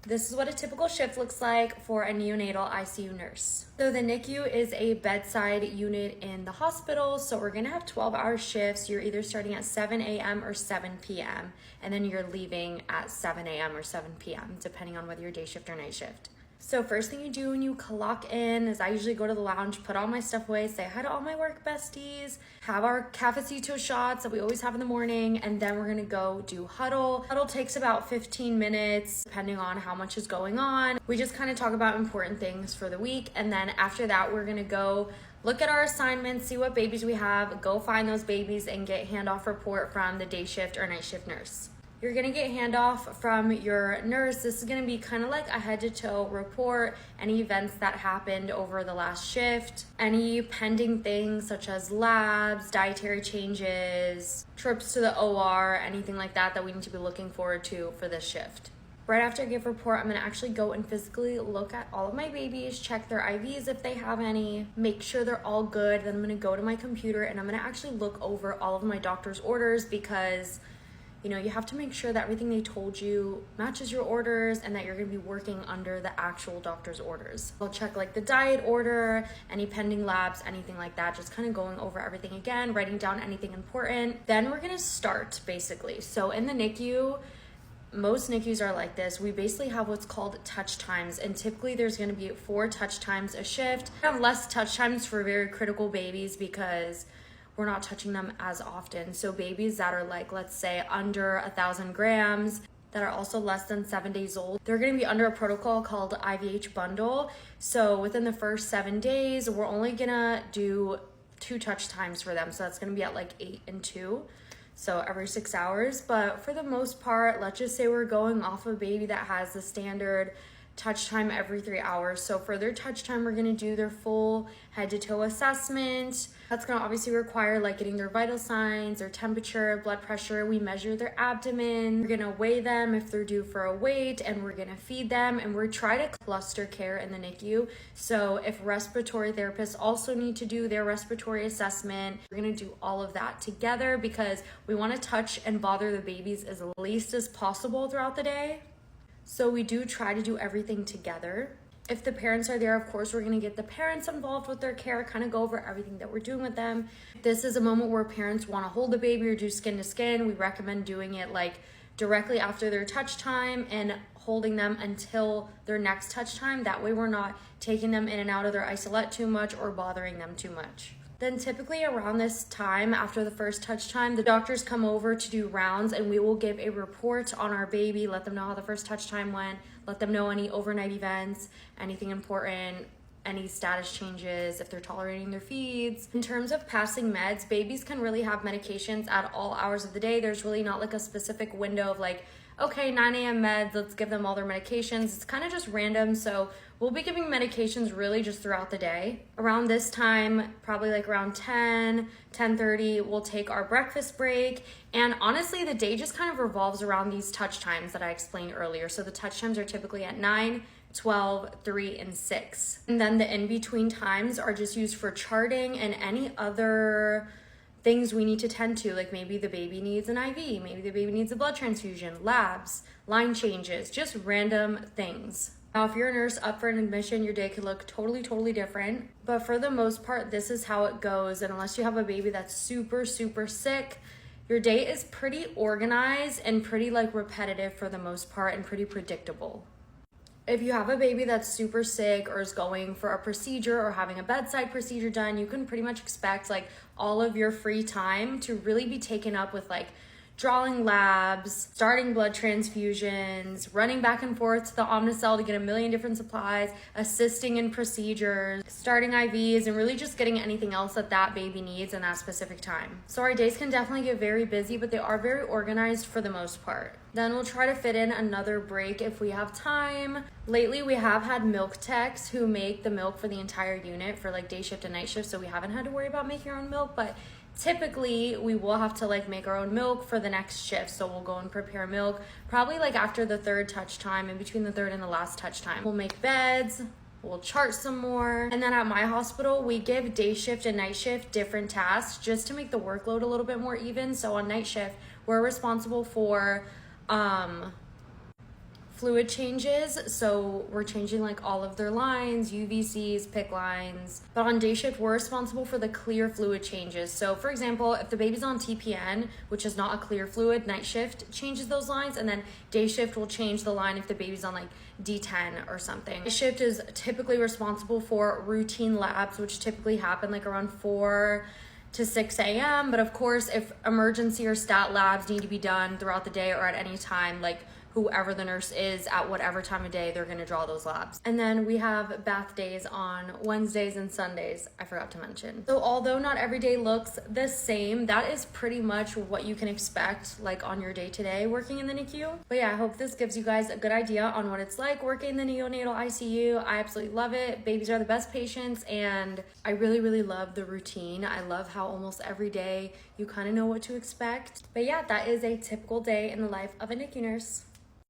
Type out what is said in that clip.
This is what a typical shift looks like for a neonatal ICU nurse. So the NICU is a bedside unit in the hospital. So we're gonna have 12-hour shifts. You're either starting at 7 a.m. or 7 p.m. and then you're leaving at 7 a.m. or 7 p.m. depending on whether you're day shift or night shift. So first thing you do when you clock in is I usually go to the lounge, put all my stuff away, say hi to all my work besties, have our cafecito shots that we always have in the morning, and then we're gonna go do huddle. Huddle takes about 15 minutes, depending on how much is going on. We just kind of talk about important things for the week, and then after that, we're gonna go look at our assignments, see what babies we have, go find those babies, and get handoff report from the day shift or night shift nurse. You're gonna get handoff from your nurse. This is gonna be kind of like a head to toe report, any events that happened over the last shift, any pending things such as labs, dietary changes, trips to the OR, anything like that that we need to be looking forward to for this shift. Right after I give report, I'm gonna actually go and physically look at all of my babies, check their IVs if they have any, make sure they're all good. Then I'm gonna go to my computer and I'm gonna actually look over all of my doctor's orders because you have to make sure that everything they told you matches your orders and that you're gonna be working under the actual doctor's orders. I'll check like the diet order, any pending labs, anything like that, just kind of going over everything again, writing down anything important. Then we're gonna start basically. So in the NICU, most NICUs are like this. We basically have what's called touch times, and typically there's gonna be 4 touch times a shift. We have less touch times for very critical babies because we're not touching them as often. So babies that are like, let's say under 1,000 grams, that are also less than 7 days old, they're gonna be under a protocol called IVH bundle. So within the first 7 days, we're only gonna do 2 touch times for them. So that's gonna be at like 8 and 2. So every 6 hours. But for the most part, let's just say we're going off a baby that has the standard touch time every 3 hours. So for their touch time, we're gonna do their full head to toe assessment. That's gonna obviously require like getting their vital signs, their temperature, blood pressure. We measure their abdomen. We're gonna weigh them if they're due for a weight, and we're gonna feed them, and we're trying to cluster care in the NICU. So if respiratory therapists also need to do their respiratory assessment, we're gonna do all of that together because we wanna touch and bother the babies as least as possible throughout the day. So we do try to do everything together. If the parents are there, of course, we're gonna get the parents involved with their care, kind of go over everything that we're doing with them. If this is a moment where parents wanna hold the baby or do skin to skin, we recommend doing it like directly after their touch time and holding them until their next touch time. That way we're not taking them in and out of their isolette too much or bothering them too much. Then typically around this time, after the first touch time, the doctors come over to do rounds and we will give a report on our baby, let them know how the first touch time went, let them know any overnight events, anything important, any status changes, if they're tolerating their feeds. In terms of passing meds, babies can really have medications at all hours of the day. There's really not like a specific window of like, okay, 9 a.m. meds, let's give them all their medications. It's kind of just random. So we'll be giving medications really just throughout the day. Around this time, probably like around 10:30, we'll take our breakfast break. And honestly, the day just kind of revolves around these touch times that I explained earlier. So the touch times are typically at 9, 12, 3, and 6. And then the in-between times are just used for charting and any other things we need to tend to, like maybe the baby needs an IV, maybe the baby needs a blood transfusion, labs, line changes, just random things. Now, if you're a nurse up for an admission, your day could look totally different. But for the most part, this is how it goes. And unless you have a baby that's super sick, your day is pretty organized and pretty like repetitive for the most part and pretty predictable. If you have a baby that's super sick or is going for a procedure or having a bedside procedure done, you can pretty much expect like all of your free time to really be taken up with like drawing labs, starting blood transfusions, running back and forth to the Omnicell to get a million different supplies, assisting in procedures, starting IVs, and really just getting anything else that that baby needs in that specific time. So our days can definitely get very busy, but they are very organized for the most part. Then we'll try to fit in another break if we have time. Lately, we have had milk techs who make the milk for the entire unit for like day shift and night shift, so we haven't had to worry about making our own milk, but typically we will have to like make our own milk for the next shift. So we'll go and prepare milk probably like after the 3rd touch time, in between the 3rd and the last touch time. We'll make beds, we'll chart some more. And then at my hospital, we give day shift and night shift different tasks just to make the workload a little bit more even. So on night shift, we're responsible for fluid changes, so we're changing like all of their lines, UVCs, PICC lines. But on day shift, we're responsible for the clear fluid changes. So for example, if the baby's on TPN, which is not a clear fluid, night shift changes those lines, and then day shift will change the line if the baby's on like D10 or something. Day shift is typically responsible for routine labs, which typically happen like around 4 to 6 a.m. But of course, if emergency or stat labs need to be done throughout the day or at any time, like whoever the nurse is at whatever time of day, they're gonna draw those labs. And then we have bath days on Wednesdays and Sundays, I forgot to mention. So although not every day looks the same, that is pretty much what you can expect like on your day-to-day working in the NICU. But yeah, I hope this gives you guys a good idea on what it's like working in the neonatal ICU. I absolutely love it. Babies are the best patients, and I really, really love the routine. I love how almost every day you kind of know what to expect. But yeah, that is a typical day in the life of a NICU nurse.